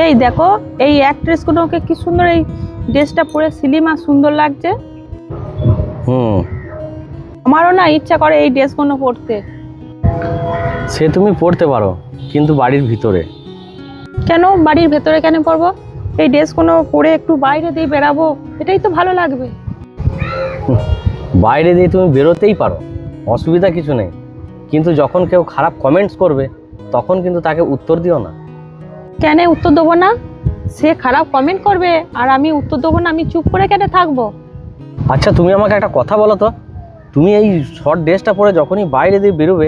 এই দেখো, এই অ্যাক্ট্রেসগুলোকে কি সুন্দর এই ড্রেসটা পরে সিলিমা সুন্দর লাগছে। হুম, আমারও না ইচ্ছা করে এই ড্রেসগুলো পরতে। সে তুমি পড়তে পারো, কিন্তু বাড়ির ভিতরে। কেন বাড়ির ভেতরে কেন পরবো? এই ড্রেসগুলো পরে একটু বাইরে দিয়ে বেরাবো, এটাই তো ভালো লাগবে। বাইরে দিয়ে তুমি বেরোতেই পারো, অসুবিধা কিছু নেই, কিন্তু যখন কেউ খারাপ কমেন্টস করবে তখন কিন্তু তাকে উত্তর দিও না। কেন উত্তর দেবো না? সে খারাপ কমেন্ট করবে আর আমি উত্তর দেবো না? আমি চুপ করে কেন থাকবো? আচ্ছা, তুমি আমাকে একটা কথা বলো তো, তুমি এই শর্ট ড্রেসটা পরে যখনই বাইরে দিয়ে বেরোবে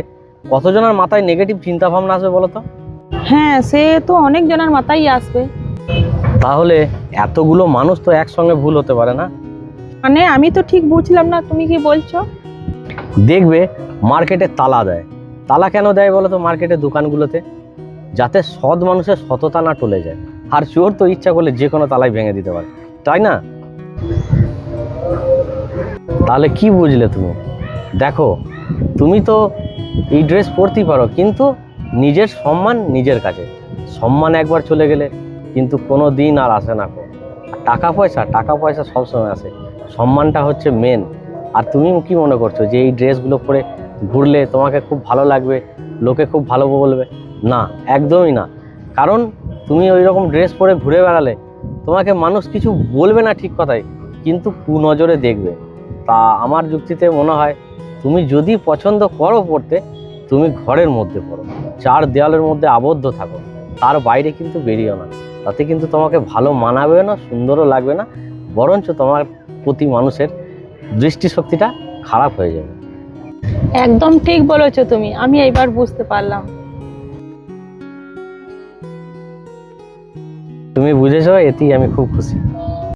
কতজনের মাথায় নেগেটিভ চিন্তা ভাবনা আসবে বলো তো? হ্যাঁ, সে তো অনেক জনের মাথায় আসবে। তাহলে এতগুলো মানুষ তো একসঙ্গে ভুল হতে পারে না। মানে আমি তো ঠিক বুঝলাম না, তুমি কি বলছো? দেখবে মার্কেটে তালা দেয়। তালা কেন দেয় বলো তো মার্কেটের দোকানগুলোতে? যাতে সৎ মানুষের সততা না টলে যায়। আর চোর তো ইচ্ছা করলে যে কোনো তালাই ভেঙে দিতে পারে, তাই না? তাহলে কি বুঝলে তুমি? দেখো, তুমি তো এই ড্রেস পরতেই পারো, কিন্তু নিজের সম্মান নিজের কাছে। সম্মান একবার চলে গেলে কিন্তু কোনো দিন আর আসে না। টাকা পয়সা সবসময় আসে, সম্মানটা হচ্ছে মেন। আর তুমি কি মনে করছো যে এই ড্রেসগুলো পরে ঘুরলে তোমাকে খুব ভালো লাগবে, লোকে খুব ভালো বলবে? না, একদমই না। কারণ তুমি ওই রকম ড্রেস পরে ঘুরে বেড়ালে তোমাকে মানুষ কিছু বলবে না ঠিক কথাই, কিন্তু কুনজরে দেখবে। তা আমার যুক্তিতে মনে হয় তুমি যদি পছন্দ করো পড়তে, তুমি ঘরের মধ্যে পড়ো, চার দেওয়ালের মধ্যে আবদ্ধ থাকো, তার বাইরে কিন্তু বেরিও না। তাতে কিন্তু তোমাকে ভালো মানাবে না, সুন্দরও লাগবে না, বরঞ্চ তোমার প্রতি মানুষের দৃষ্টিশক্তিটা খারাপ হয়ে যাবে। একদম ঠিক বলেছো তুমি, আমি এইবার বুঝতে পারলাম। তুমি বুঝেছো, এতেই আমি খুব খুশি।